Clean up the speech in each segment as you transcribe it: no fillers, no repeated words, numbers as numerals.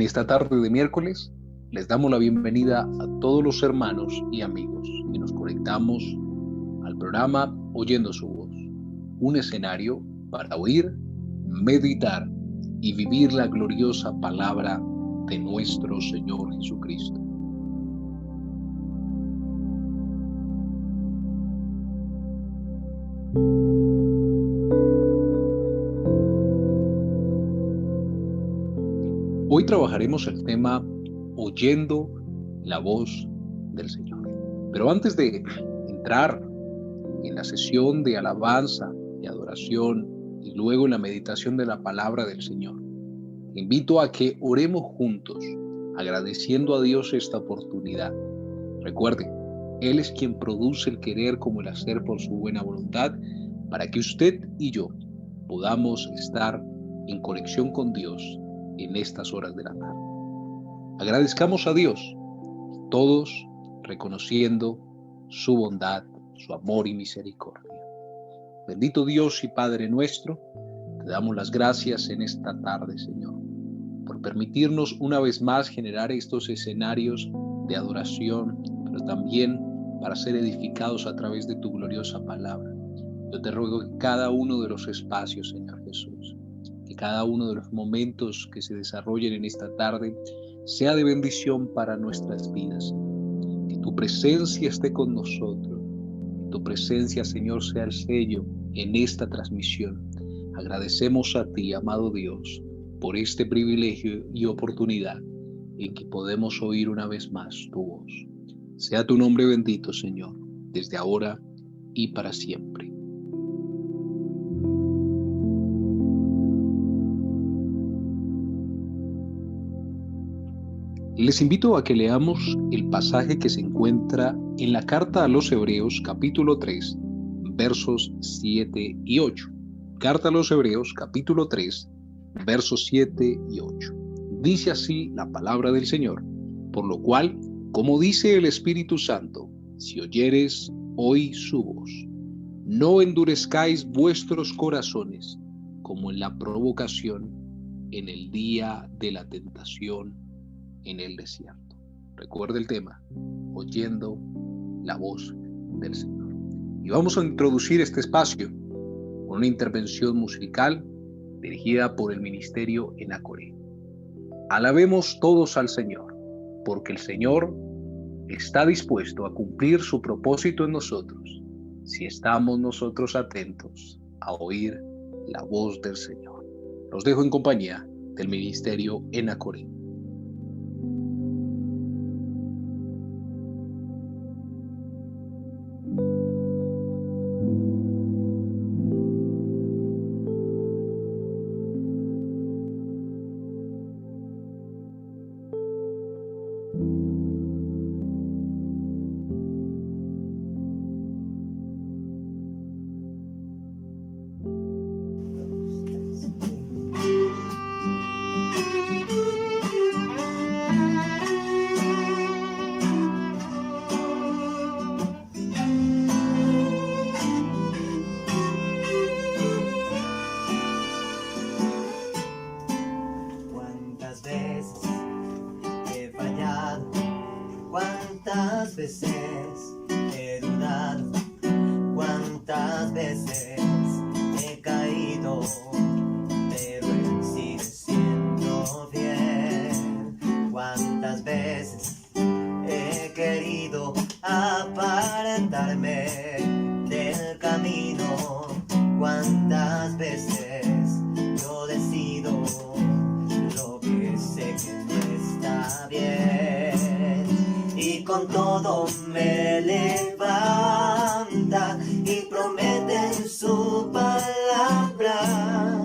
esta tarde de miércoles les damos la bienvenida a todos los hermanos y amigos y nos conectamos al programa Oyendo su voz, un escenario para oír, meditar y vivir la gloriosa palabra de nuestro Señor Jesucristo. Hoy trabajaremos el tema Oyendo la voz del Señor. Pero antes de entrar en la sesión de alabanza y adoración y luego en la meditación de la palabra del Señor, te invito a que oremos juntos, agradeciendo a Dios esta oportunidad. Recuerde, Él es quien produce el querer como el hacer por su buena voluntad, para que usted y yo podamos estar en conexión con Dios en estas horas de la tarde. Agradezcamos a Dios, todos reconociendo su bondad, su amor y misericordia. Bendito Dios y Padre nuestro, te damos las gracias en esta tarde, Señor, por permitirnos una vez más generar estos escenarios de adoración, pero también para ser edificados a través de tu gloriosa palabra. Yo te ruego que cada uno de los espacios, Señor Jesús, que cada uno de los momentos que se desarrollen en esta tarde sea de bendición para nuestras vidas. Que tu presencia esté con nosotros. Que tu presencia, Señor, sea el sello en esta transmisión. Agradecemos a ti, amado Dios, por este privilegio y oportunidad en que podemos oír una vez más tu voz. Sea tu nombre bendito, Señor, desde ahora y para siempre. Les invito a que leamos el pasaje que se encuentra en la carta a los Hebreos, capítulo 3, versos 7 y 8. Carta a los Hebreos, capítulo 3, versos 7 y 8. Dice así la palabra del Señor: por lo cual, como dice el Espíritu Santo, si oyeres hoy su voz, no endurezcáis vuestros corazones, como en la provocación en el día de la tentación en el desierto. Recuerda el tema, oyendo la voz del Señor. Y vamos a introducir este espacio con una intervención musical dirigida por el ministerio Enacoré. Alabemos todos al Señor, porque el Señor está dispuesto a cumplir su propósito en nosotros, si estamos nosotros atentos a oír la voz del Señor. Los dejo en compañía del ministerio Enacoré. ¿Cuántas veces he dudado? ¿Cuántas veces he caído? Pero Él sigue siendo fiel. ¿Cuántas veces he querido apartarme del camino? ¿Cuántas veces yo decido lo que sé que no está bien? Y con todo me levanta y promete en su palabra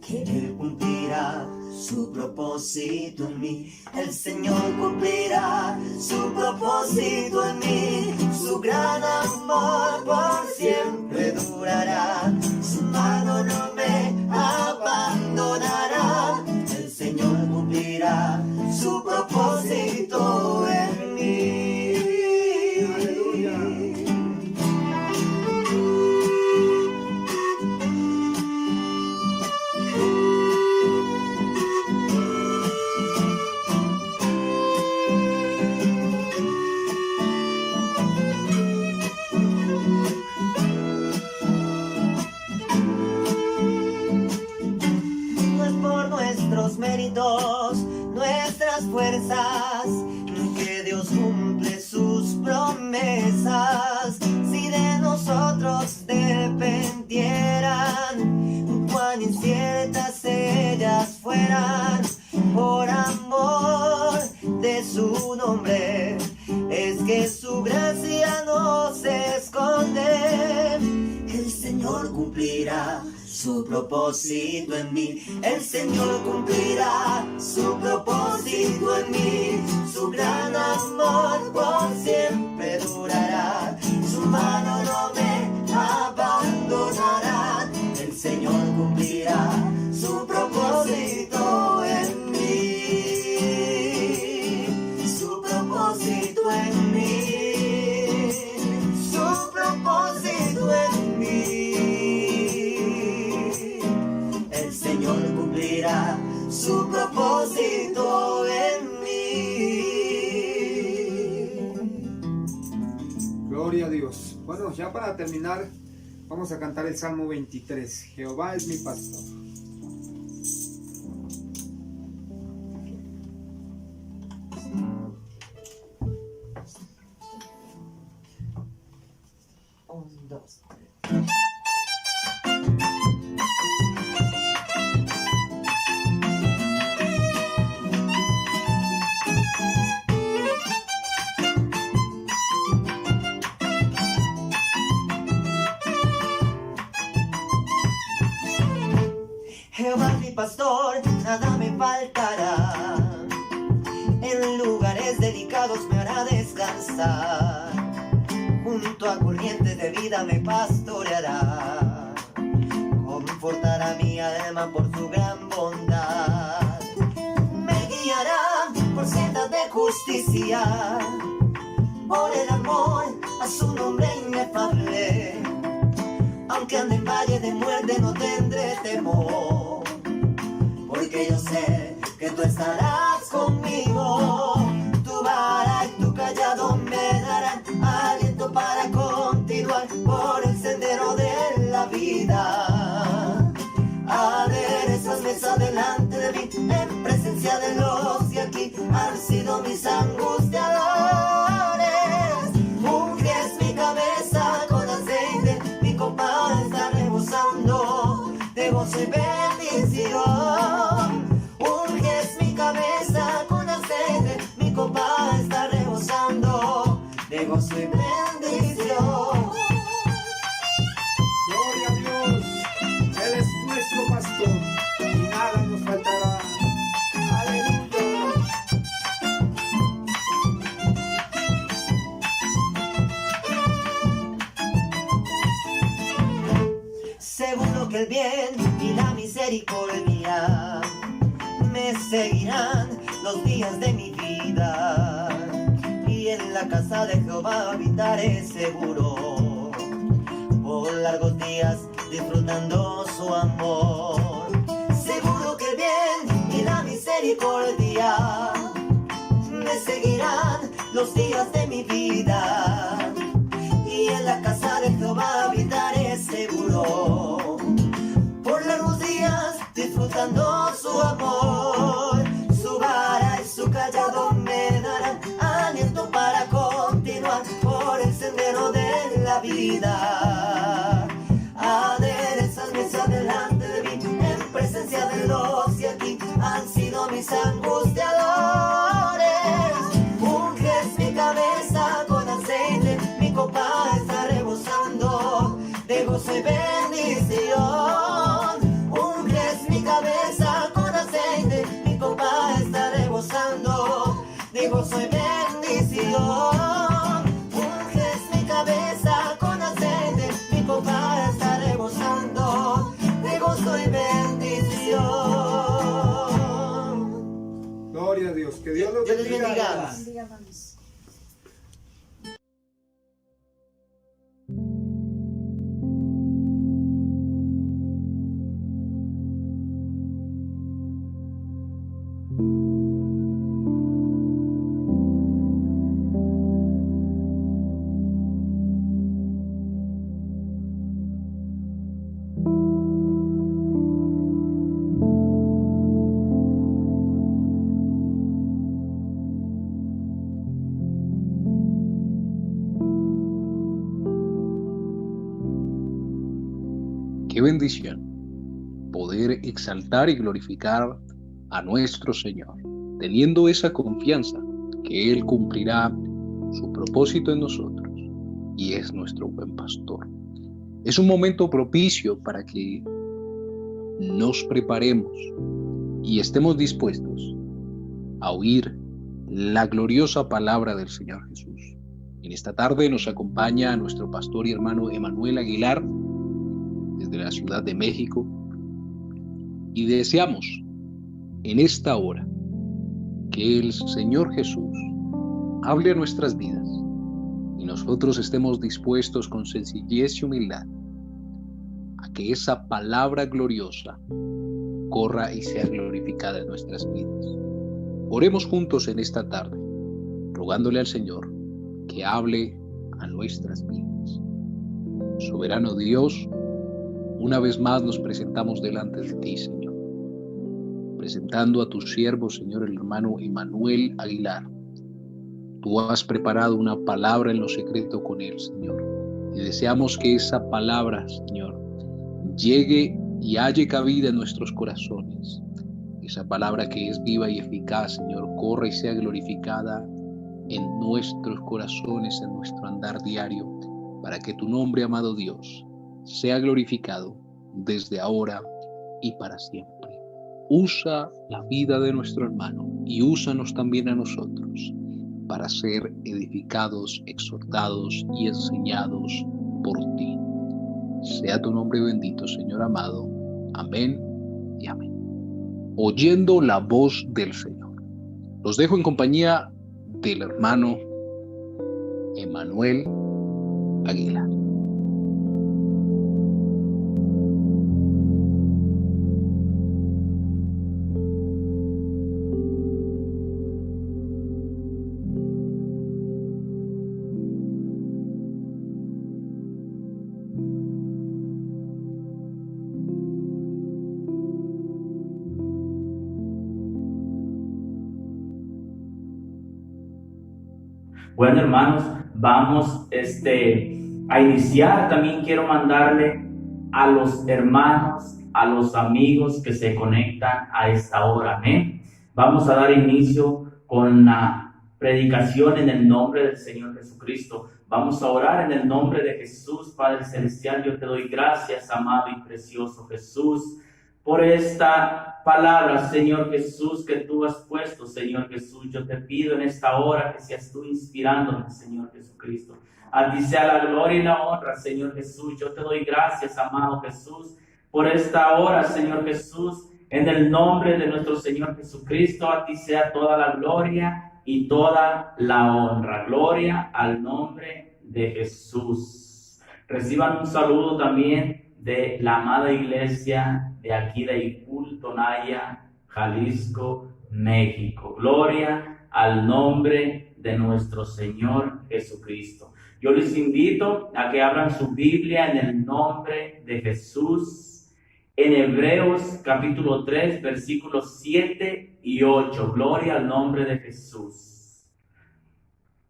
que Él cumplirá su propósito en mí. El Señor cumplirá su propósito en mí. Su gran amor por siempre durará. Su mano no me abandonará. El Señor cumplirá su propósito en mí. Aleluya. las fuerzas, que Dios cumple sus promesas. Si de nosotros dependieran, cuán inciertas ellas fueran, por amor de su nombre, es que su gracia no se esconde. El Señor cumplirá su propósito en mí. El Señor cumplirá su propósito en mí. Su gran amor por siempre durará. Su mano no me abandonará. El Señor cumplirá su propósito en mí. Su propósito en mí. Su propósito en mí. El Señor cumplirá su propósito en mí. Gloria a Dios. Bueno, ya para terminar, vamos a cantar el Salmo 23. Jehová es mi pastor. Un, dos, tres. Jehová es mi pastor, nada me faltará. En lugares delicados me hará descansar. Junto a corrientes de vida me pastoreará. Confortará mi alma por su gran bondad. Me guiará por sendas de justicia, por el amor a su nombre inefable. Aunque ande en valle de muerte no tendré temor, porque yo sé que tú estarás conmigo. Tu vara y tu callado me darán aliento para continuar por el sendero de la vida. Aderezas mesa delante de mí, en presencia de los que aquí han sido mis angustiadores. Unges mi cabeza con aceite, mi copa está rebosando de gozo y bendición. Unges mi cabeza con aceite, mi copa está rebosando de gozo y bendición. Gloria a Dios. Él es nuestro pastor y nada nos faltará. Aleluya. Seguro que el bien y la misericordia me seguirán los días de mi vida, y en la casa de Jehová habitaré seguro, por largos días disfrutando su amor. Seguro que el bien y la misericordia me seguirán los días de mi vida, y en la casa de Jehová habitaré seguro, por largos días disfrutando su amor. Su vara y su callado me darán aliento para continuar por el sendero de la vida. Aderezas mesa delante de mí, en presencia de los que aquí han sido mis angustiadores. Unges mi cabeza con aceite, mi copa está rebosando de gozo y bendición. Unges mi cabeza con aceite, mi copa está rebosando de gozo y bendición. Unges mi cabeza con aceite, mi copa está rebosando de gozo y bendición. Gloria a Dios. Que Dios los Dios les bendiga. bendiga. Qué bendición poder exaltar y glorificar a nuestro Señor, teniendo esa confianza que Él cumplirá su propósito en nosotros y es nuestro buen pastor. Es un momento propicio para que nos preparemos y estemos dispuestos a oír la gloriosa palabra del Señor Jesús. En esta tarde nos acompaña nuestro pastor y hermano Emanuel Aguilar desde la Ciudad de México y deseamos en esta hora que el Señor Jesús hable a nuestras vidas y nosotros estemos dispuestos con sencillez y humildad a que esa palabra gloriosa corra y sea glorificada en nuestras vidas. Oremos juntos en esta tarde, rogándole al Señor que hable a nuestras vidas. Soberano Dios, una vez más nos presentamos delante de ti, Señor, presentando a tu siervo, Señor, el hermano Emanuel Aguilar. Tú has preparado una palabra en lo secreto con él, Señor, y deseamos que esa palabra, Señor, llegue y halle cabida en nuestros corazones. Esa palabra que es viva y eficaz, Señor, corra y sea glorificada en nuestros corazones, en nuestro andar diario, para que tu nombre, amado Dios, sea glorificado desde ahora y para siempre. Usa la vida de nuestro hermano y úsanos también a nosotros para ser edificados, exhortados y enseñados por ti. Sea tu nombre bendito, Señor amado. Amén y amén. Oyendo la voz del Señor. Los dejo en compañía del hermano Emanuel Aguilar. Bueno, hermanos, vamos a iniciar. También quiero mandarle a los hermanos, a los amigos que se conectan a esta hora. Amén. Vamos a dar inicio con la predicación en el nombre del Señor Jesucristo. Vamos a orar en el nombre de Jesús. Padre Celestial, yo te doy gracias, amado y precioso Jesús, por esta palabra, Señor Jesús, que tú has puesto, Señor Jesús. Yo te pido en esta hora que seas tú inspirándome, Señor Jesucristo. A ti sea la gloria y la honra, Señor Jesús. Yo te doy gracias, amado Jesús, por esta hora, Señor Jesús. En el nombre de nuestro Señor Jesucristo, a ti sea toda la gloria y toda la honra. Gloria al nombre de Jesús. Reciban un saludo también de la amada iglesia de aquí de Icul, Tonaya, Jalisco, México. Gloria al nombre de nuestro Señor Jesucristo. Yo les invito a que abran su Biblia en el nombre de Jesús, en Hebreos capítulo 3, versículos 7 y 8. Gloria al nombre de Jesús.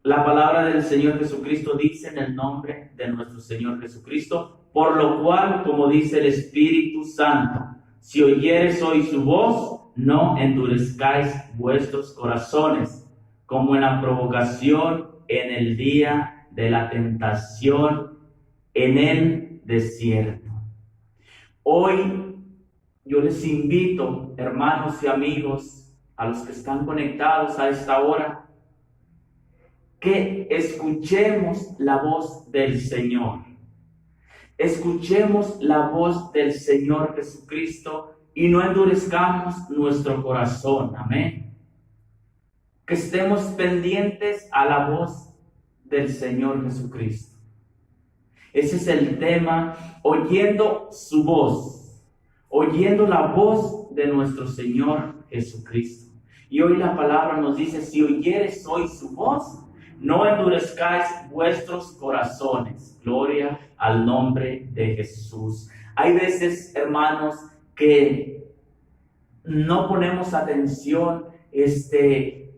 La palabra del Señor Jesucristo dice en el nombre de nuestro Señor Jesucristo: por lo cual, como dice el Espíritu Santo, si oyeres hoy su voz, no endurezcáis vuestros corazones, como en la provocación en el día de la tentación en el desierto. Hoy yo les invito, hermanos y amigos, a los que están conectados a esta hora, que escuchemos la voz del Señor. Escuchemos la voz del Señor Jesucristo y no endurezcamos nuestro corazón. Amén. Que estemos pendientes a la voz del Señor Jesucristo. Ese es el tema, oyendo su voz, oyendo la voz de nuestro Señor Jesucristo. Y hoy la palabra nos dice: si oyeres hoy su voz, no endurezcáis vuestros corazones. Gloria al nombre de Jesús. Hay veces, hermanos, que no ponemos atención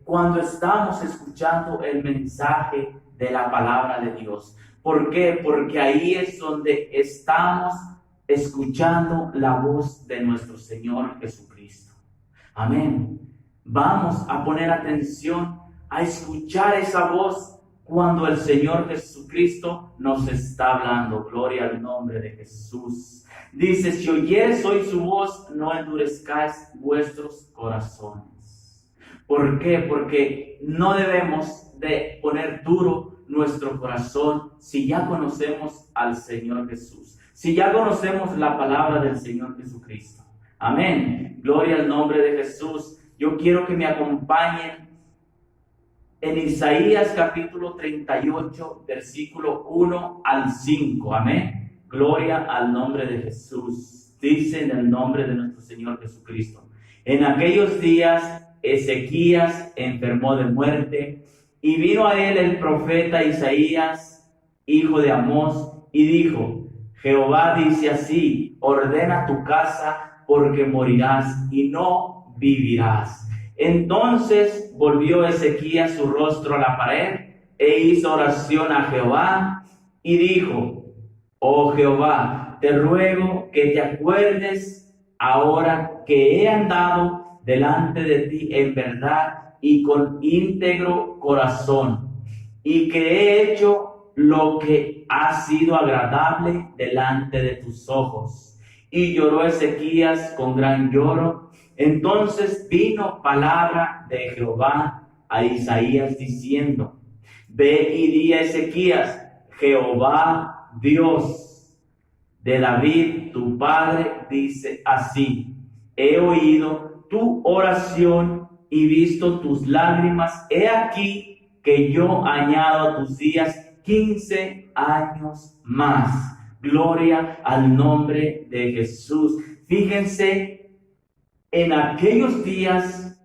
cuando estamos escuchando el mensaje de la palabra de Dios. ¿Por qué? Porque ahí es donde estamos escuchando la voz de nuestro Señor Jesucristo. Amén. Vamos a poner atención a escuchar esa voz cuando el Señor Jesucristo nos está hablando. Gloria al nombre de Jesús. Dice, si oyeres hoy su voz, no endurezcáis vuestros corazones. ¿Por qué? Porque no debemos de poner duro nuestro corazón si ya conocemos al Señor Jesús, si ya conocemos la palabra del Señor Jesucristo. Amén. Gloria al nombre de Jesús. Yo quiero que me acompañen en Isaías capítulo 38, versículo 1 al 5. Amén. Gloria al nombre de Jesús. Dice en el nombre de nuestro Señor Jesucristo. En aquellos días Ezequías enfermó de muerte y vino a él el profeta Isaías, hijo de Amós, y dijo, Jehová dice así, ordena tu casa porque morirás y no vivirás. Entonces volvió Ezequías su rostro a la pared e hizo oración a Jehová y dijo, oh Jehová, te ruego que te acuerdes ahora que he andado delante de ti en verdad y con íntegro corazón, y que he hecho lo que ha sido agradable delante de tus ojos. Y lloró Ezequías con gran lloro. Entonces vino palabra de Jehová a Isaías diciendo, ve y di a Ezequías, Jehová Dios de David, tu padre, dice así, he oído tu oración y visto tus lágrimas. He aquí que yo añado a tus días 15 años más. Gloria al nombre de Jesús. Fíjense, en aquellos días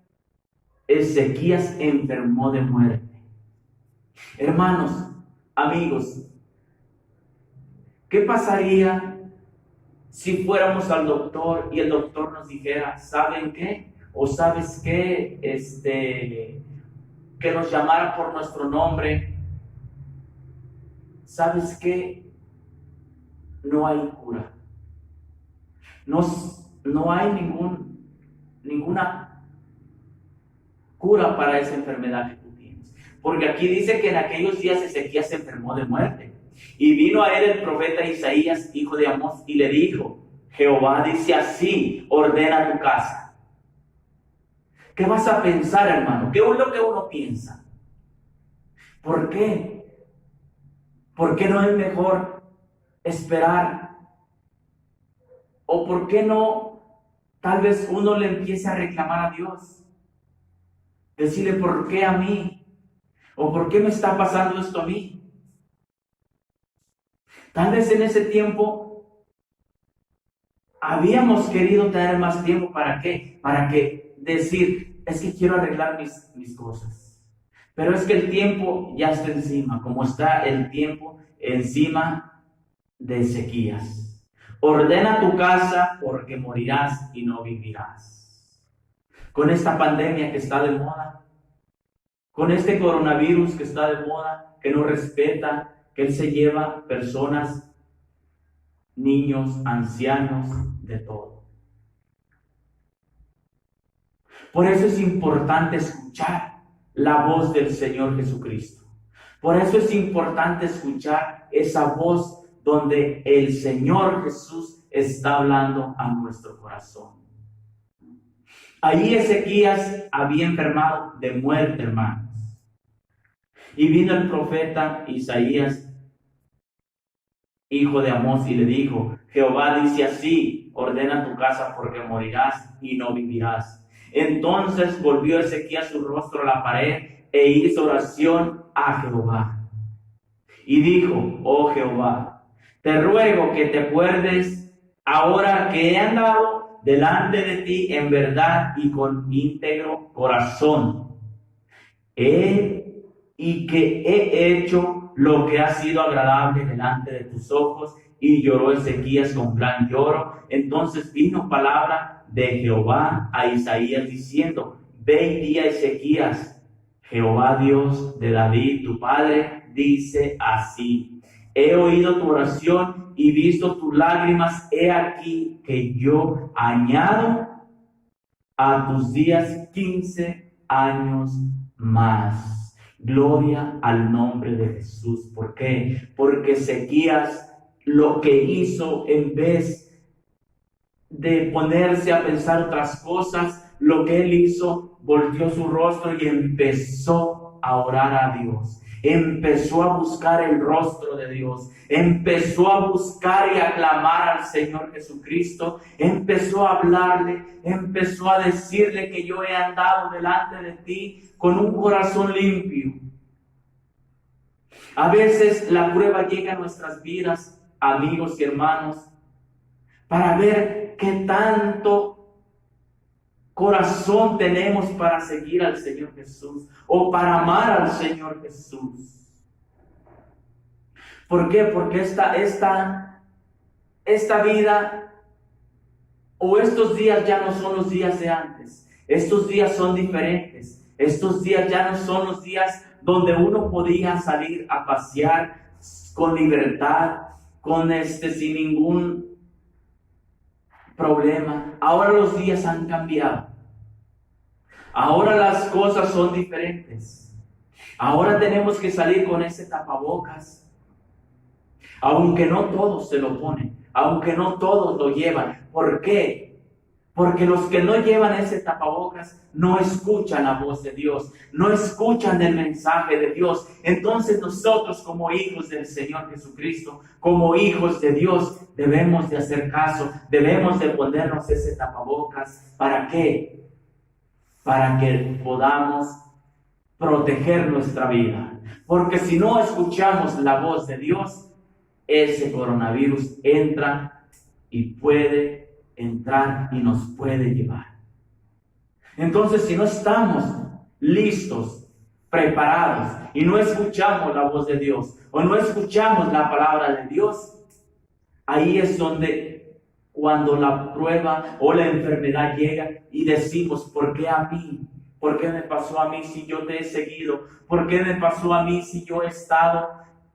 Ezequías enfermó de muerte. Hermanos, amigos, ¿qué pasaría si fuéramos al doctor y el doctor nos dijera, ¿saben qué? O ¿sabes qué? Que nos llamara por nuestro nombre. ¿Sabes qué? No hay cura. No hay ninguna cura para esa enfermedad que tú tienes. Porque aquí dice que en aquellos días Ezequías se enfermó de muerte. Y vino a él el profeta Isaías, hijo de Amós, y le dijo, Jehová dice así, ordena tu casa. ¿Qué vas a pensar, hermano? ¿Qué es lo que uno piensa? ¿Por qué? ¿Por qué no es mejor esperar? ¿O por qué no? Tal vez uno le empiece a reclamar a Dios. Decirle, ¿por qué a mí? ¿O por qué me está pasando esto a mí? Tal vez en ese tiempo habíamos querido tener más tiempo. ¿Para qué? Para que decir, es que quiero arreglar mis cosas. Pero es que el tiempo ya está encima, como está el tiempo encima de Ezequías. Ordena tu casa porque morirás y no vivirás. Con esta pandemia que está de moda, con este coronavirus que está de moda, que no respeta, que él se lleva personas, niños, ancianos, de todo. Por eso es importante escuchar la voz del Señor Jesucristo. Por eso es importante escuchar esa voz donde el Señor Jesús está hablando a nuestro corazón. Allí Ezequías había enfermado de muerte, hermanos. Y vino el profeta Isaías, hijo de Amós, y le dijo, Jehová dice así, ordena tu casa porque morirás y no vivirás. Entonces volvió Ezequías su rostro a la pared e hizo oración a Jehová. Y dijo, oh Jehová, te ruego que te acuerdes ahora que he andado delante de ti en verdad y con íntegro corazón. Y que he hecho lo que ha sido agradable delante de tus ojos. Y lloró Ezequías con gran lloro. Entonces vino palabra de Jehová a Isaías diciendo, ve y di a Ezequías, Jehová Dios de David tu padre dice así, He oído tu oración y visto tus lágrimas. He aquí que yo añado a tus días 15 años más. Gloria al nombre de Jesús. ¿Por qué? Porque Ezequías lo que hizo, en vez de ponerse a pensar otras cosas, lo que él hizo, volteó su rostro y empezó a orar a Dios. Empezó a buscar el rostro de Dios. Empezó a buscar y a clamar al Señor Jesucristo. Empezó a hablarle. Empezó a decirle que yo he andado delante de ti con un corazón limpio. A veces la prueba llega a nuestras vidas, amigos y hermanos, para ver qué tanto corazón tenemos para seguir al Señor Jesús o para amar al Señor Jesús. ¿Por qué? Porque esta vida o estos días ya no son los días de antes. Estos días son diferentes. Estos días ya no son los días donde uno podía salir a pasear con libertad, sin ningún problema. Ahora los días han cambiado. Ahora las cosas son diferentes. Ahora tenemos que salir con ese tapabocas. Aunque no todos se lo ponen, aunque no todos lo llevan. ¿Por qué? Porque los que no llevan ese tapabocas no escuchan la voz de Dios, no escuchan el mensaje de Dios. Entonces nosotros, como hijos del Señor Jesucristo, como hijos de Dios, debemos de hacer caso, debemos de ponernos ese tapabocas. ¿Para qué? Para que podamos proteger nuestra vida. Porque si no escuchamos la voz de Dios, ese coronavirus entra y puede entrar y nos puede llevar. Entonces, si no estamos listos, preparados, y no escuchamos la voz de Dios, o no escuchamos la palabra de Dios, ahí es donde cuando la prueba o la enfermedad llega y decimos, ¿por qué a mí? ¿Por qué me pasó a mí si yo te he seguido? ¿Por qué me pasó a mí si yo he estado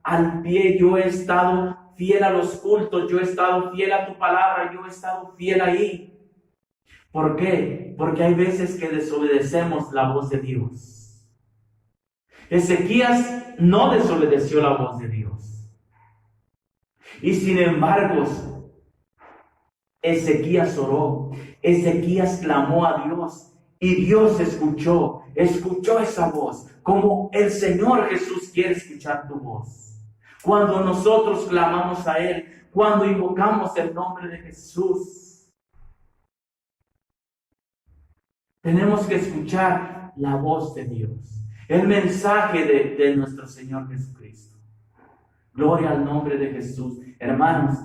al pie, yo he estado fiel a los cultos, yo he estado fiel a tu palabra, yo he estado fiel ahí? ¿Por qué? Porque hay veces que desobedecemos la voz de Dios. Ezequías no desobedeció la voz de Dios. Y sin embargo, Ezequías oró, Ezequías clamó a Dios y Dios escuchó esa voz, como el Señor Jesús quiere escuchar tu voz. Cuando nosotros clamamos a Él, cuando invocamos el nombre de Jesús, tenemos que escuchar la voz de Dios, el mensaje de nuestro Señor Jesucristo. Gloria al nombre de Jesús. Hermanos,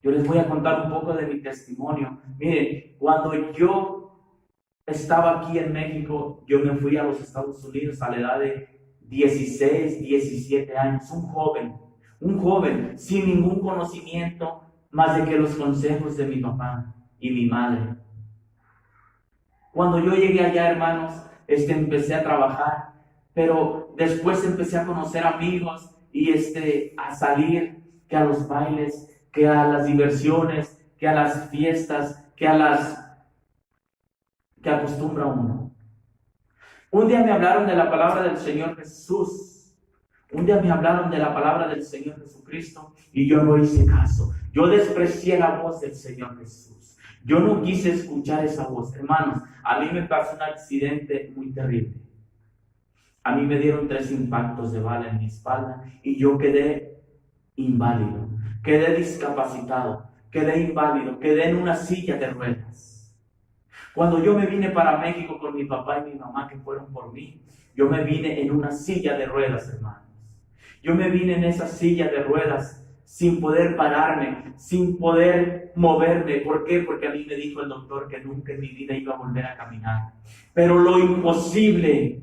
yo les voy a contar un poco de mi testimonio. Miren, cuando yo estaba aquí en México, yo me fui a los Estados Unidos a la edad de 16, 17 años, un joven sin ningún conocimiento más de que los consejos de mi papá y mi madre. Cuando yo llegué allá, hermanos, empecé a trabajar, pero después empecé a conocer amigos y a salir, que a los bailes, que a las diversiones, que a las fiestas, que acostumbra uno. Un día me hablaron de la palabra del Señor Jesús. Un día me hablaron de la palabra del Señor Jesucristo y yo no hice caso. Yo desprecié la voz del Señor Jesús. Yo no quise escuchar esa voz. Hermanos, a mí me pasó un accidente muy terrible. A mí me dieron 3 impactos de bala en mi espalda y yo quedé inválido, quedé discapacitado, quedé inválido, quedé en una silla de ruedas. Cuando yo me vine para México con mi papá y mi mamá que fueron por mí, yo me vine en una silla de ruedas, hermanos. Yo me vine en esa silla de ruedas sin poder pararme, sin poder moverme. ¿Por qué? Porque a mí me dijo el doctor que nunca en mi vida iba a volver a caminar. Pero lo imposible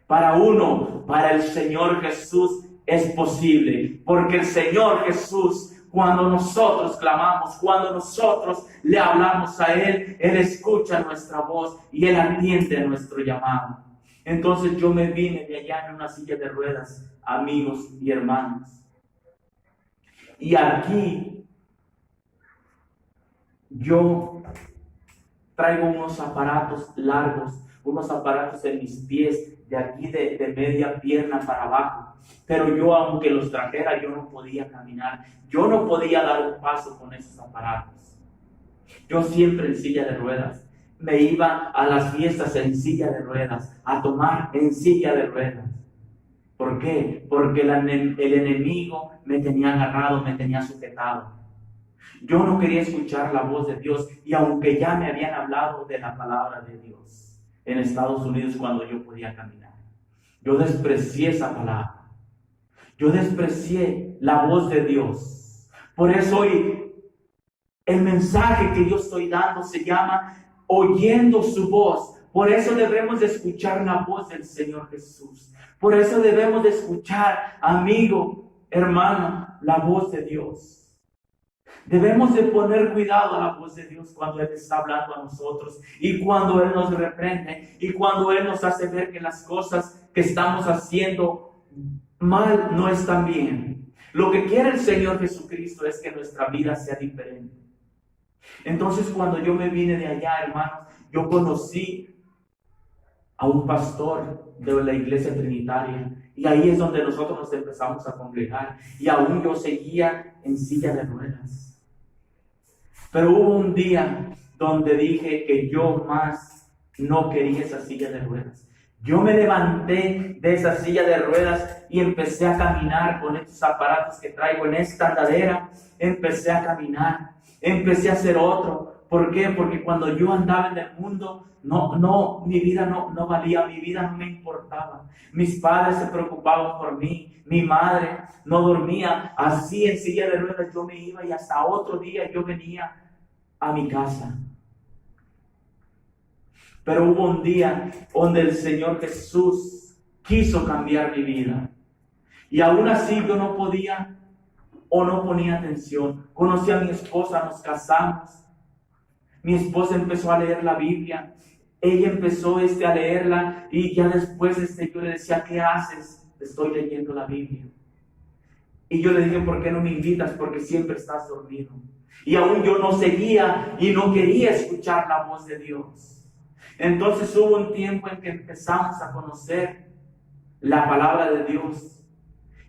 para uno, para el Señor Jesús, es posible. Porque el Señor Jesús, cuando nosotros clamamos, cuando nosotros le hablamos a Él, Él escucha nuestra voz y Él atiende a nuestro llamado. Entonces yo me vine de allá en una silla de ruedas, amigos y hermanos. Y aquí yo traigo unos aparatos largos, unos aparatos en mis pies, de aquí de media pierna para abajo. Pero yo, aunque los trajera, yo no podía caminar. Yo no podía dar un paso con esos aparatos. Yo siempre en silla de ruedas. Me iba a las fiestas en silla de ruedas, a tomar en silla de ruedas. ¿Por qué? Porque el enemigo me tenía agarrado, me tenía sujetado. Yo no quería escuchar la voz de Dios, y aunque ya me habían hablado de la palabra de Dios en Estados Unidos cuando yo podía caminar, yo desprecié esa palabra. Yo desprecié la voz de Dios. Por eso hoy el mensaje que yo estoy dando se llama oyendo su voz. Por eso debemos de escuchar la voz del Señor Jesús. Por eso debemos de escuchar, amigo, hermano, la voz de Dios. Debemos de poner cuidado a la voz de Dios cuando Él está hablando a nosotros, y cuando Él nos reprende, y cuando Él nos hace ver que las cosas que estamos haciendo mal no están bien. Lo que quiere el Señor Jesucristo es que nuestra vida sea diferente. Entonces, cuando yo me vine de allá, hermanos, yo conocí a un pastor de la iglesia trinitaria, y ahí es donde nosotros nos empezamos a congregar, y aún yo seguía en silla de ruedas. Pero hubo un día donde dije que yo más no quería esa silla de ruedas. Yo me levanté de esa silla de ruedas y empecé a caminar con estos aparatos que traigo en esta andadera. Empecé a caminar, empecé a hacer otro. ¿Por qué? Porque cuando yo andaba en el mundo, mi vida no valía, mi vida no me importaba. Mis padres se preocupaban por mí, mi madre no dormía. Así en silla de ruedas yo me iba, y hasta otro día yo venía a mi casa. Pero hubo un día donde el Señor Jesús quiso cambiar mi vida. Y aún así yo no podía o no ponía atención. Conocí a mi esposa, nos casamos. Mi esposa empezó a leer la Biblia. Ella empezó a leerla, y ya después yo le decía, ¿qué haces? Estoy leyendo la Biblia. Y yo le dije, ¿por qué no me invitas? Porque siempre estás dormido. Y aún yo no seguía y no quería escuchar la voz de Dios. Entonces hubo un tiempo en que empezamos a conocer la palabra de Dios.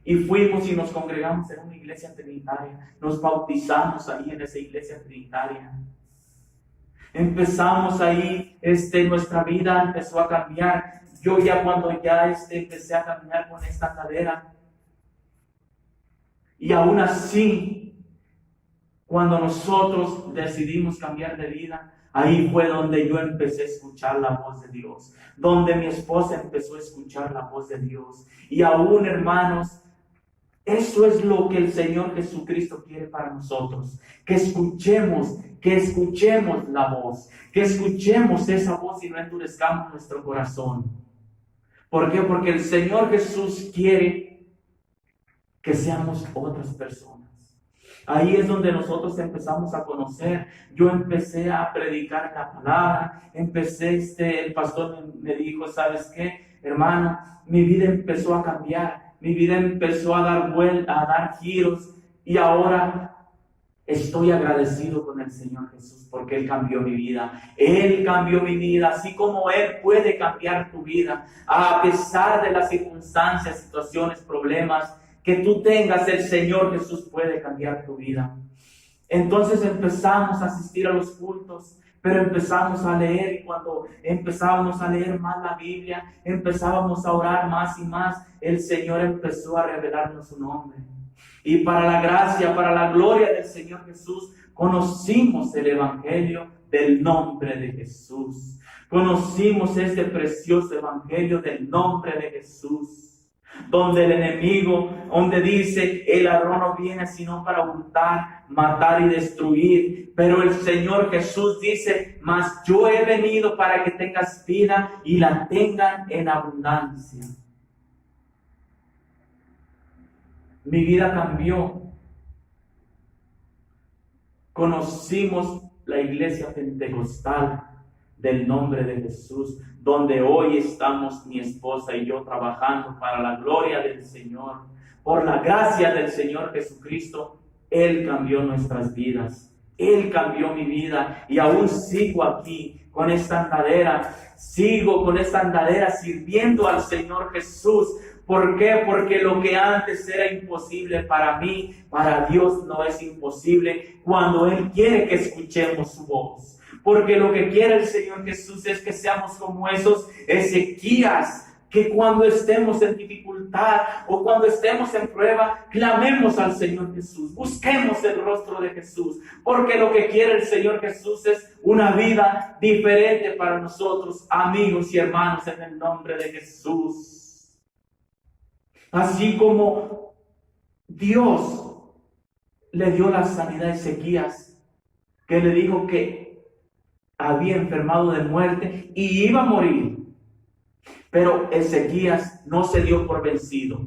Y fuimos y nos congregamos en una iglesia trinitaria. Nos bautizamos ahí en esa iglesia trinitaria. Empezamos ahí, nuestra vida empezó a cambiar. Yo ya cuando empecé a caminar con esta cadera. Y aún así, cuando nosotros decidimos cambiar de vida, ahí fue donde yo empecé a escuchar la voz de Dios, donde mi esposa empezó a escuchar la voz de Dios. Y aún, hermanos, eso es lo que el Señor Jesucristo quiere para nosotros, que escuchemos la voz, que escuchemos esa voz y no endurezcamos nuestro corazón. ¿Por qué? Porque el Señor Jesús quiere que seamos otras personas. Ahí es donde nosotros empezamos a conocer. Yo empecé a predicar la palabra, el pastor me dijo, ¿sabes qué, hermano? Mi vida empezó a cambiar, mi vida empezó a dar vueltas, a dar giros, y ahora estoy agradecido con el Señor Jesús porque Él cambió mi vida. Él cambió mi vida, así como Él puede cambiar tu vida. A pesar de las circunstancias, situaciones, problemas que tú tengas, el Señor Jesús puede cambiar tu vida. Entonces empezamos a asistir a los cultos, pero empezamos a leer, y cuando empezábamos a leer más la Biblia, empezábamos a orar más y más, el Señor empezó a revelarnos su nombre. Y para la gracia, para la gloria del Señor Jesús, conocimos el Evangelio del nombre de Jesús. Conocimos este precioso Evangelio del nombre de Jesús. Donde el enemigo, donde dice, el ladrón no viene sino para hurtar, matar y destruir. Pero el Señor Jesús dice, mas yo he venido para que tengas vida y la tengan en abundancia. Mi vida cambió. Conocimos la iglesia pentecostal del nombre de Jesús, donde hoy estamos mi esposa y yo trabajando para la gloria del Señor. Por la gracia del Señor Jesucristo, Él cambió nuestras vidas. Él cambió mi vida y aún sigo aquí con esta andadera. Sigo con esta andadera sirviendo al Señor Jesús. ¿Por qué? Porque lo que antes era imposible para mí, para Dios no es imposible cuando Él quiere que escuchemos su voz. Porque lo que quiere el Señor Jesús es que seamos como esos Ezequías, que cuando estemos en dificultad o cuando estemos en prueba, clamemos al Señor Jesús, busquemos el rostro de Jesús, porque lo que quiere el Señor Jesús es una vida diferente para nosotros, amigos y hermanos, en el nombre de Jesús. Así como Dios le dio la sanidad a Ezequías, que le dijo que había enfermado de muerte y iba a morir. Pero Ezequías no se dio por vencido.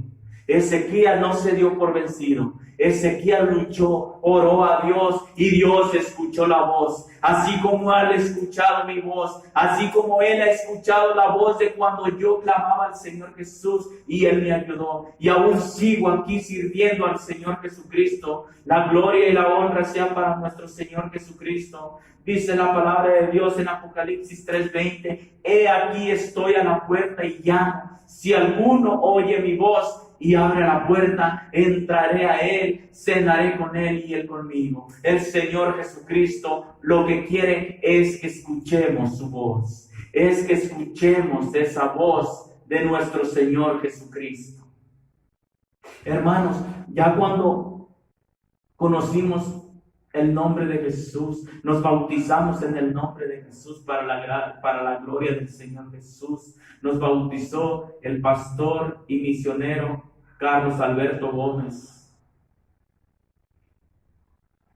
Ezequías no se dio por vencido. Ezequías luchó, oró a Dios y Dios escuchó la voz. Así como Él ha escuchado mi voz, así como Él ha escuchado la voz de cuando yo clamaba al Señor Jesús y Él me ayudó. Y aún sigo aquí sirviendo al Señor Jesucristo. La gloria y la honra sean para nuestro Señor Jesucristo. Dice la palabra de Dios en Apocalipsis 3:20, he aquí estoy a la puerta y llamo. Si alguno oye mi voz y abre la puerta, entraré a Él, cenaré con Él y Él conmigo. El Señor Jesucristo lo que quiere es que escuchemos su voz, es que escuchemos esa voz de nuestro Señor Jesucristo. Hermanos, ya cuando conocimos el nombre de Jesús, nos bautizamos en el nombre de Jesús para la gloria del Señor Jesús. Nos bautizó el pastor y misionero Carlos Alberto Gómez.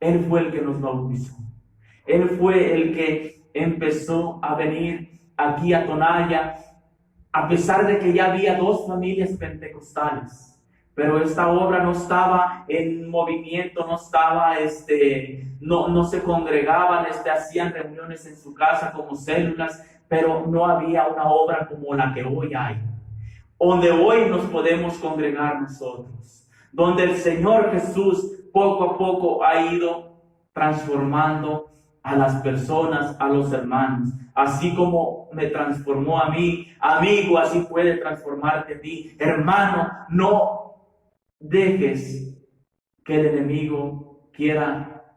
Él fue el que nos bautizó. Él fue el que empezó a venir aquí a Tonaya, a pesar de que ya había 2 familias pentecostales. Pero esta obra no estaba en movimiento, no estaba, no se congregaban, hacían reuniones en su casa como células, pero no había una obra como la que hoy hay, donde hoy nos podemos congregar nosotros, donde el Señor Jesús poco a poco ha ido transformando a las personas, a los hermanos. Así como me transformó a mí, amigo, así puede transformarte a ti. Hermano, no dejes que el enemigo quiera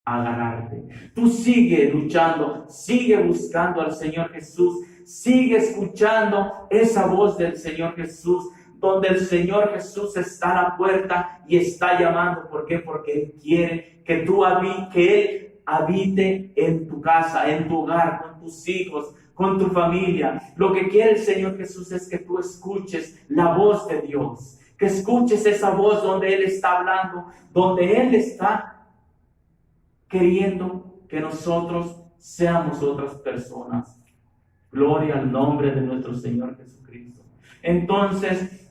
agarrarte. Tú sigue luchando, sigue buscando al Señor Jesús, sigue escuchando esa voz del Señor Jesús, donde el Señor Jesús está a la puerta y está llamando. ¿Por qué? Porque Él quiere que Él habite en tu casa, en tu hogar, con tus hijos, con tu familia. Lo que quiere el Señor Jesús es que tú escuches la voz de Dios, que escuches esa voz donde Él está hablando, donde Él está queriendo que nosotros seamos otras personas. Gloria al nombre de nuestro Señor Jesucristo. Entonces,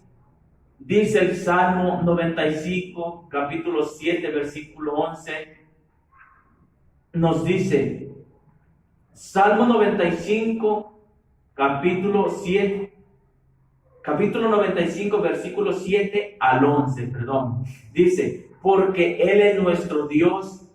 dice el Salmo 95, capítulo 7, versículo 11, nos dice, Salmo 95, capítulo 95, versículo 7 al 11, dice, porque Él es nuestro Dios,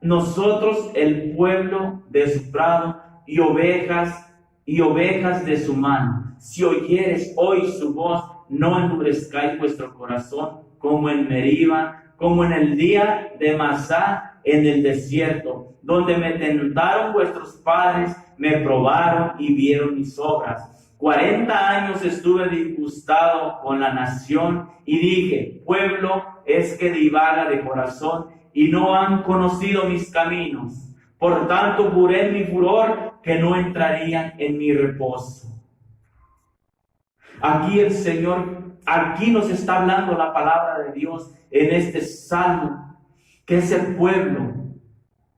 nosotros el pueblo de su prado y ovejas de su mano. Si oyeres hoy su voz, no endurezcáis vuestro corazón como en Meriba, como en el día de Masá en el desierto, donde me tentaron vuestros padres, me probaron y vieron mis obras. 40 años estuve disgustado con la nación y dije, pueblo es que divaga de corazón y no han conocido mis caminos. Por tanto, juré en mi furor que no entrarían en mi reposo. Aquí el Señor, aquí nos está hablando la palabra de Dios en este salmo, que es el pueblo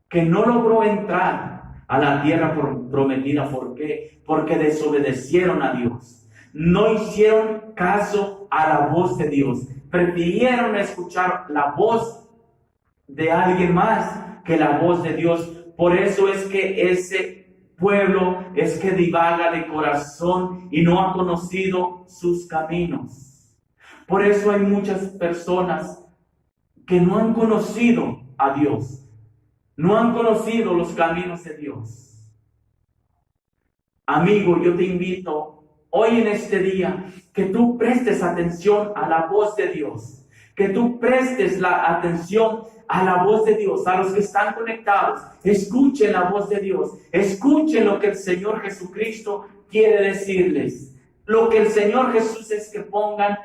que no logró entrar a la tierra prometida. ¿Por qué? Porque desobedecieron a Dios. No hicieron caso a la voz de Dios. Prefirieron escuchar la voz de alguien más que la voz de Dios. Por eso es que ese pueblo es que divaga de corazón y no ha conocido sus caminos. Por eso hay muchas personas que no han conocido a Dios, no han conocido los caminos de Dios. Amigo, yo te invito hoy en este día que tú prestes atención a la voz de Dios, que tú prestes la atención a la voz de Dios, a los que están conectados. Escuchen la voz de Dios, escuchen lo que el Señor Jesucristo quiere decirles. Lo que el Señor Jesús es que pongan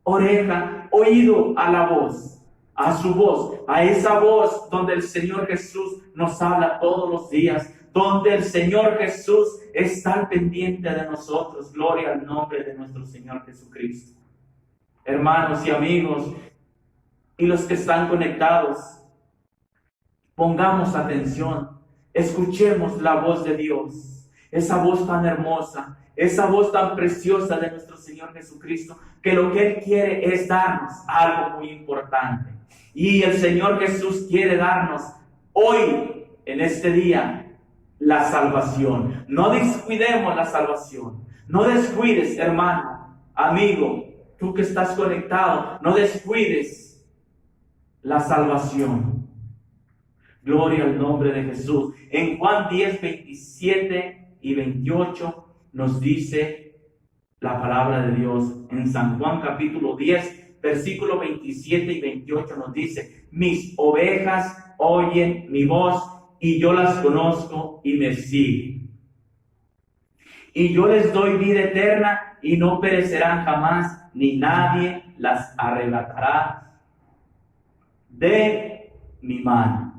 oreja, oído a la voz, a su voz, a esa voz donde el Señor Jesús nos habla todos los días, donde el Señor Jesús está al pendiente de nosotros. Gloria al nombre de nuestro Señor Jesucristo. Hermanos y amigos, y los que están conectados, pongamos atención, escuchemos la voz de Dios, esa voz tan hermosa, esa voz tan preciosa de nuestro Señor Jesucristo, que lo que Él quiere es darnos algo muy importante. Y el Señor Jesús quiere darnos hoy, en este día, la salvación. No descuidemos la salvación. No descuides, hermano, amigo, tú que estás conectado, no descuides la salvación. Gloria al nombre de Jesús. En Juan 10, 27 y 28 nos dice la palabra de Dios. En San Juan capítulo 10, versículo 27 y 28 nos dice: mis ovejas oyen mi voz y yo las conozco y me siguen. Y yo les doy vida eterna y no perecerán jamás, ni nadie las arrebatará de mi mano.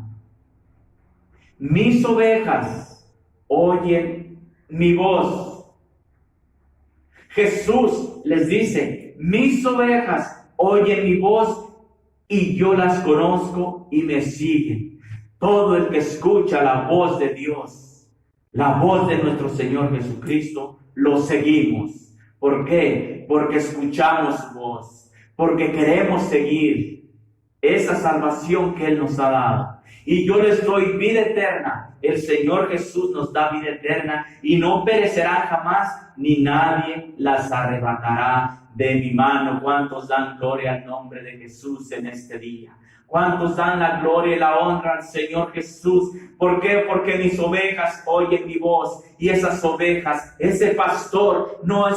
Mis ovejas oyen mi voz. Jesús les dice: mis ovejas oyen mi voz y yo las conozco y me siguen. Todo el que escucha la voz de Dios, la voz de nuestro Señor Jesucristo, lo seguimos. ¿Por qué? Porque escuchamos su voz, porque queremos seguir esa salvación que Él nos ha dado. Y yo les doy vida eterna. El Señor Jesús nos da vida eterna y no perecerán jamás, ni nadie las arrebatará de mi mano. ¿Cuántos dan gloria al nombre de Jesús en este día? ¿Cuántos dan la gloria y la honra al Señor Jesús? ¿Por qué? Porque mis ovejas oyen mi voz. Y esas ovejas, ese pastor, no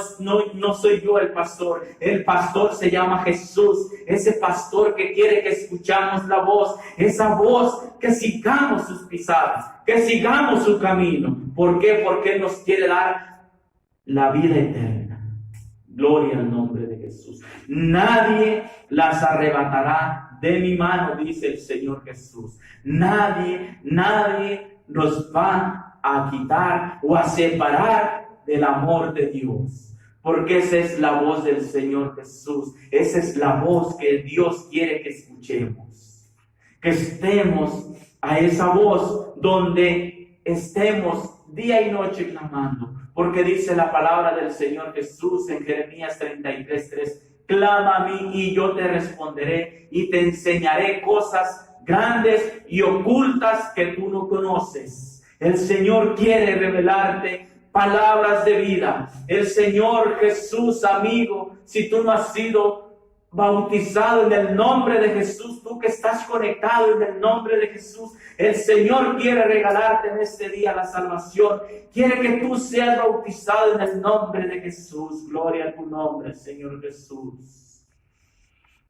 soy yo el pastor se llama Jesús. Ese pastor que quiere que escuchamos la voz, esa voz, que sigamos sus pisadas, que sigamos su camino. ¿Por qué? Porque Él nos quiere dar la vida eterna. Gloria al nombre de Jesús. Nadie las arrebatará de mi mano, dice el Señor Jesús. Nadie nos va a quitar o a separar del amor de Dios. Porque esa es la voz del Señor Jesús. Esa es la voz que Dios quiere que escuchemos. Que estemos a esa voz donde estemos día y noche clamando. Porque dice la palabra del Señor Jesús en Jeremías 33:3. Clama a mí y yo te responderé y te enseñaré cosas grandes y ocultas que tú no conoces. El Señor quiere revelarte palabras de vida. El Señor Jesús, amigo, si tú no has sido bautizado en el nombre de Jesús, tú que estás conectado en el nombre de Jesús, el Señor quiere regalarte en este día la salvación. Quiere que tú seas bautizado en el nombre de Jesús. Gloria a tu nombre, Señor Jesús.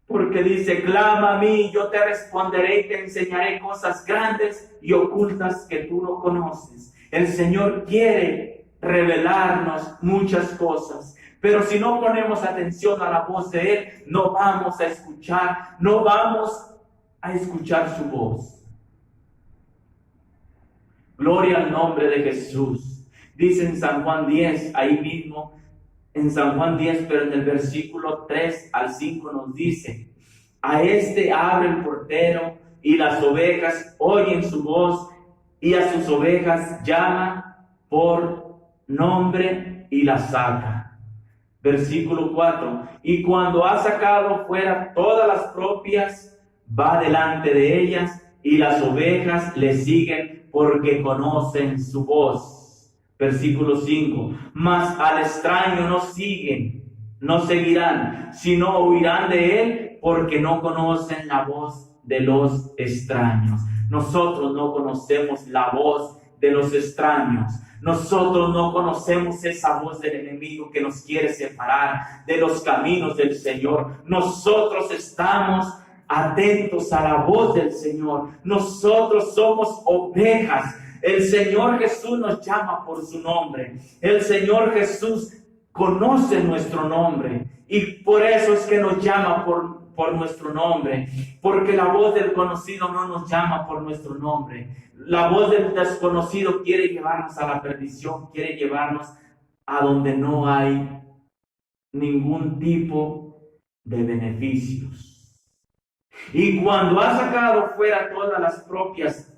Porque dice: clama a mí, yo te responderé y te enseñaré cosas grandes y ocultas que tú no conoces. El Señor quiere revelarnos muchas cosas. Pero si no ponemos atención a la voz de Él, no vamos a escuchar su voz. Gloria al nombre de Jesús. Dice en San Juan 10, ahí mismo, en San Juan 10, pero en el versículo 3 al 5 nos dice: a este abre el portero y las ovejas oyen su voz y a sus ovejas llama por nombre y las saca. Versículo 4, y cuando ha sacado fuera todas las propias, va delante de ellas, y las ovejas le siguen porque conocen su voz. Versículo 5, mas al extraño no seguirán, sino huirán de él porque no conocen la voz de los extraños. Nosotros no conocemos la voz de los extraños. Nosotros no conocemos esa voz del enemigo que nos quiere separar de los caminos del Señor. Nosotros estamos atentos a la voz del Señor. Nosotros somos ovejas. El Señor Jesús nos llama por su nombre. El Señor Jesús conoce nuestro nombre y por eso es que nos llama por nuestro nombre, porque la voz del conocido no nos llama por nuestro nombre. La voz del desconocido quiere llevarnos a la perdición, quiere llevarnos a donde no hay ningún tipo de beneficios. Y cuando ha sacado fuera todas las propias,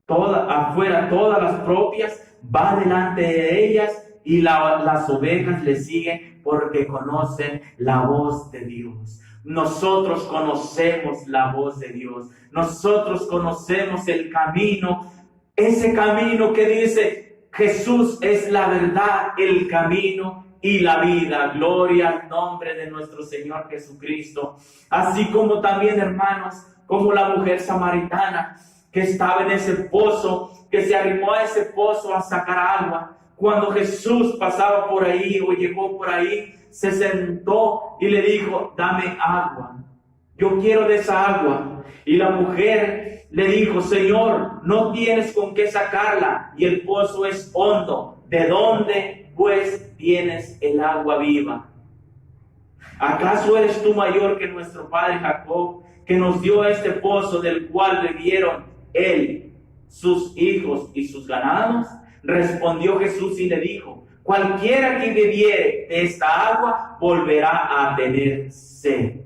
todas las propias, va delante de ellas y las ovejas le siguen porque conocen la voz de Dios. Nosotros conocemos la voz de Dios. Nosotros conocemos el camino, ese camino que dice Jesús es la verdad, el camino y la vida. Gloria al nombre de nuestro Señor Jesucristo. Así como también, hermanos, como la mujer samaritana que estaba en ese pozo, que se arrimó a ese pozo a sacar agua. Cuando Jesús pasaba por ahí o llegó por ahí, se sentó y le dijo, dame agua, yo quiero de esa agua. Y la mujer le dijo, Señor, no tienes con qué sacarla y el pozo es hondo. ¿De dónde pues tienes el agua viva? ¿Acaso eres tú mayor que nuestro padre Jacob, que nos dio este pozo del cual bebieron él, sus hijos y sus ganados? Respondió Jesús y le dijo, cualquiera que bebiere de esta agua volverá a tener sed.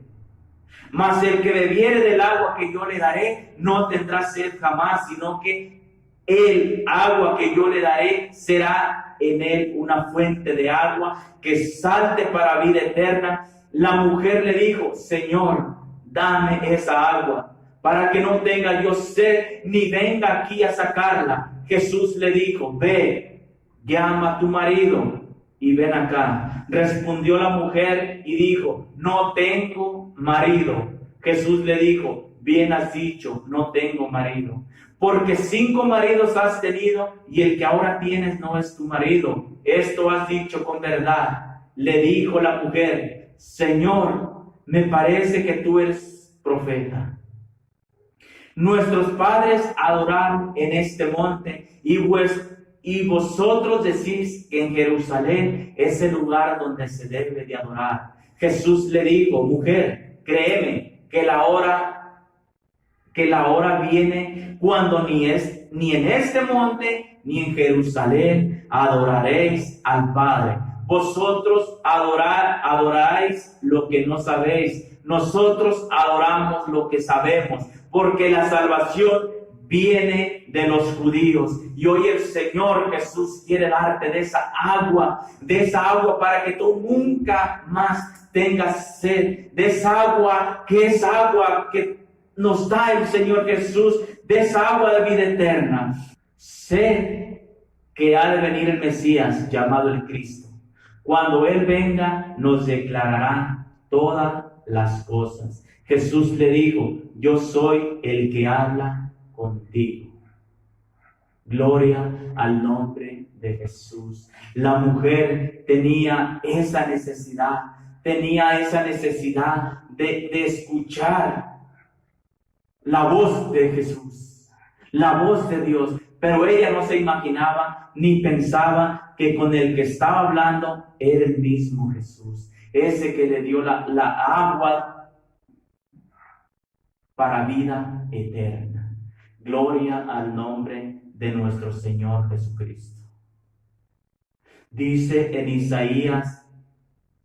Mas el que bebiere del agua que yo le daré no tendrá sed jamás, sino que el agua que yo le daré será en él una fuente de agua que salte para vida eterna. La mujer le dijo, Señor, dame esa agua para que no tenga yo sed ni venga aquí a sacarla. Jesús le dijo, ve, llama a tu marido y ven acá. Respondió la mujer y dijo, no tengo marido. Jesús le dijo, bien has dicho, no tengo marido. Porque 5 maridos has tenido y el que ahora tienes no es tu marido. Esto has dicho con verdad. Le dijo la mujer, Señor, me parece que tú eres profeta. Nuestros padres adoraron en este monte y vosotros decís que en Jerusalén es el lugar donde se debe de adorar. Jesús le dijo, mujer, créeme que la hora viene cuando ni en este monte ni en Jerusalén adoraréis al Padre. Vosotros adoráis lo que no sabéis. Nosotros adoramos lo que sabemos, porque la salvación viene de los judíos. Y hoy el Señor Jesús quiere darte de esa agua para que tú nunca más tengas sed, de esa agua que nos da el Señor Jesús, de esa agua de vida eterna. Sé que ha de venir el Mesías llamado el Cristo. Cuando Él venga, nos declarará todas las cosas. Jesús le dijo, yo soy el que habla contigo. Gloria al nombre de Jesús. La mujer tenía esa necesidad de escuchar la voz de Jesús, la voz de Dios, pero ella no se imaginaba ni pensaba que con el que estaba hablando era el mismo Jesús, ese que le dio la agua para vida eterna. Gloria al nombre de nuestro Señor Jesucristo. Dice en Isaías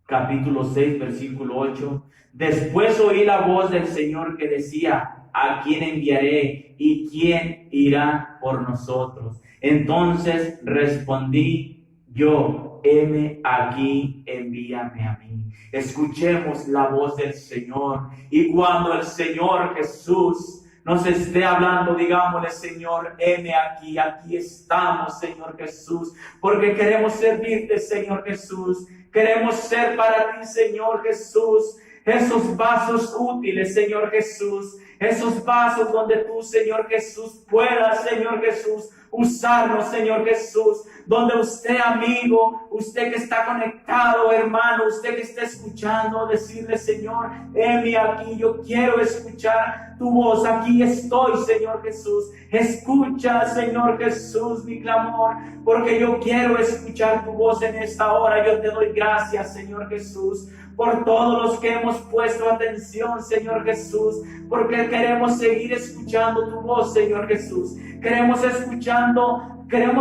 capítulo 6 versículo 8, después oí la voz del Señor que decía, ¿a quién enviaré y quién irá por nosotros? Entonces respondí yo, heme aquí, envíame a mí. Escuchemos la voz del Señor, y cuando el Señor Jesús nos esté hablando, digámosle, Señor, heme aquí, aquí estamos, Señor Jesús, porque queremos servirte, Señor Jesús, queremos ser para ti, Señor Jesús, esos vasos útiles, Señor Jesús, esos vasos donde tú, Señor Jesús, puedas, Señor Jesús, usarnos, Señor Jesús, donde usted, amigo, usted que está conectado, hermano, usted que está escuchando, decirle, Señor, heme aquí, yo quiero escuchar tu voz, aquí estoy, Señor Jesús, escucha, Señor Jesús, mi clamor, porque yo quiero escuchar tu voz en esta hora. Yo te doy gracias, Señor Jesús, por todos los que hemos puesto atención, Señor Jesús, porque queremos seguir escuchando tu voz, Señor Jesús. Queremos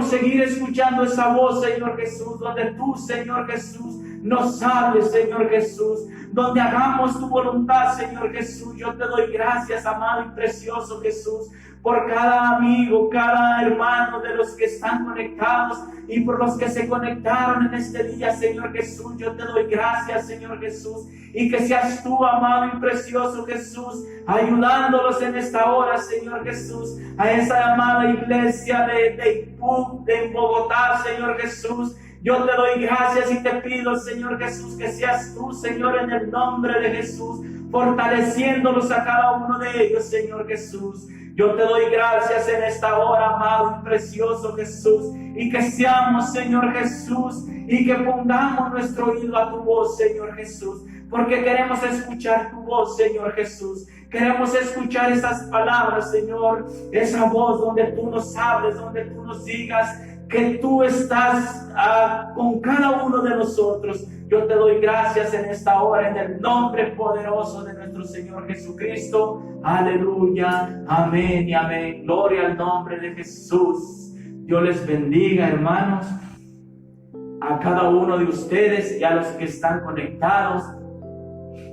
seguir escuchando esa voz, Señor Jesús, donde tú, Señor Jesús, nos hables, Señor Jesús, donde hagamos tu voluntad, Señor Jesús. Yo te doy gracias, amado y precioso Jesús, por cada amigo, cada hermano de los que están conectados y por los que se conectaron en este día, Señor Jesús. Yo te doy gracias, Señor Jesús, y que seas tú, amado y precioso Jesús, ayudándolos en esta hora, Señor Jesús, a esa amada iglesia de Bogotá, Señor Jesús. Yo te doy gracias y te pido, Señor Jesús, que seas tú, Señor, en el nombre de Jesús, fortaleciéndolos a cada uno de ellos, Señor Jesús. Yo te doy gracias en esta hora, amado y precioso Jesús, y que seamos, Señor Jesús, y que pongamos nuestro oído a tu voz, Señor Jesús, porque queremos escuchar tu voz, Señor Jesús. Queremos escuchar esas palabras, Señor, esa voz donde tú nos hables, donde tú nos digas que tú estás con cada uno de nosotros. Yo te doy gracias en esta hora, en el nombre poderoso de nuestro Señor Jesucristo. Aleluya, amén y amén. Gloria al nombre de Jesús. Dios les bendiga, hermanos, a cada uno de ustedes y a los que están conectados.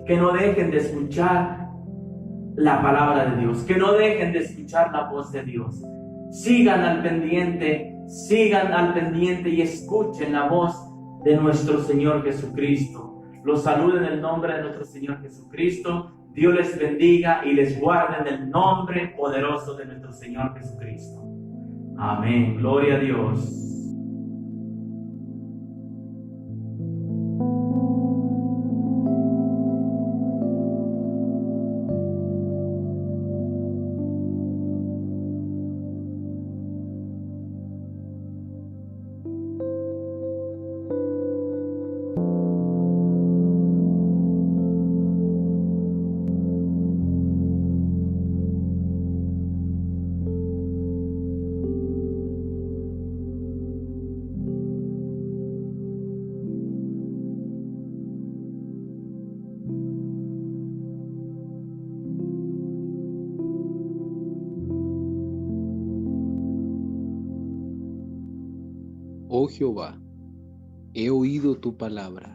Que no dejen de escuchar la palabra de Dios, que no dejen de escuchar la voz de Dios. Sigan al pendiente y escuchen la voz de nuestro Señor Jesucristo. Los saludo en el nombre de nuestro Señor Jesucristo. Dios les bendiga y les guarde en el nombre poderoso de nuestro Señor Jesucristo. Amén. Gloria a Dios. Oh Jehová, he oído tu palabra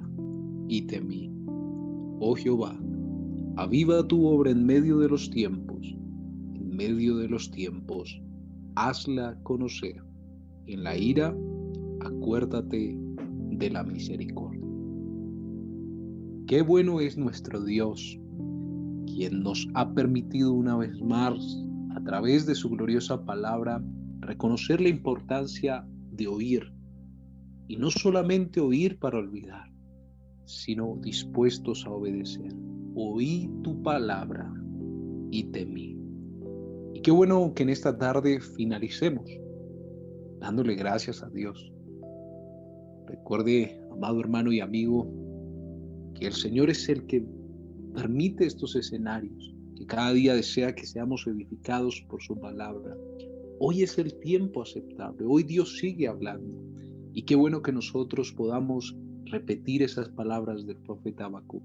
y temí. Oh Jehová, aviva tu obra en medio de los tiempos, hazla conocer. En la ira, acuérdate de la misericordia. Qué bueno es nuestro Dios, quien nos ha permitido una vez más, a través de su gloriosa palabra, reconocer la importancia de oír. Y no solamente oír para olvidar, sino dispuestos a obedecer. Oí tu palabra y temí. Y qué bueno que en esta tarde finalicemos dándole gracias a Dios. Recuerde, amado hermano y amigo, que el Señor es el que permite estos escenarios, que cada día desea que seamos edificados por su palabra. Hoy es el tiempo aceptable, hoy Dios sigue hablando. Y qué bueno que nosotros podamos repetir esas palabras del profeta Habacuc.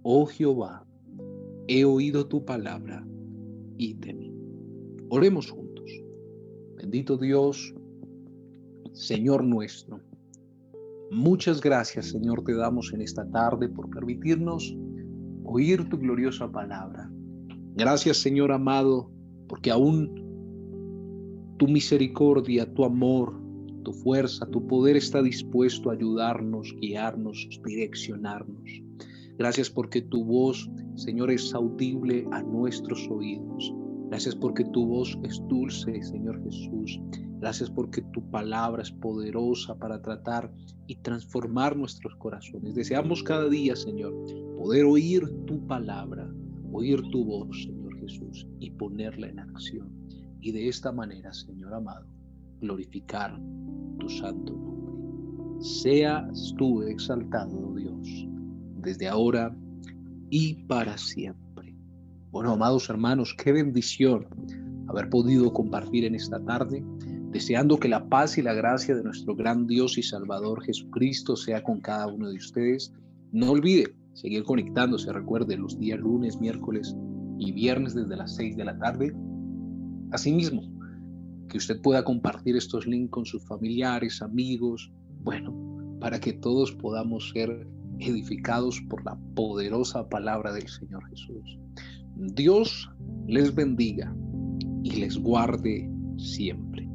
Oh Jehová, he oído tu palabra y temí. Oremos juntos. Bendito Dios, Señor nuestro. Muchas gracias, Señor, te damos en esta tarde por permitirnos oír tu gloriosa palabra. Gracias, Señor amado, porque aún tu misericordia, tu amor, tu fuerza, tu poder está dispuesto a ayudarnos, guiarnos, direccionarnos. Gracias porque tu voz, Señor, es audible a nuestros oídos. Gracias porque tu voz es dulce, Señor Jesús, Gracias porque tu palabra es poderosa para tratar y transformar nuestros corazones. Deseamos cada día, Señor, poder oír tu palabra, oír tu voz, Señor Jesús, y ponerla en acción. Y de esta manera, Señor amado, glorificar tu santo nombre. Seas tú exaltado, Dios, desde ahora y para siempre. Bueno, amados hermanos, qué bendición haber podido compartir en esta tarde, deseando que la paz y la gracia de nuestro gran Dios y Salvador Jesucristo sea con cada uno de ustedes. No olvide seguir conectándose, recuerde, los días lunes, miércoles y viernes desde las 6 de la tarde. Asimismo, que usted pueda compartir estos links con sus familiares, amigos, bueno, para que todos podamos ser edificados por la poderosa palabra del Señor Jesús. Dios les bendiga y les guarde siempre.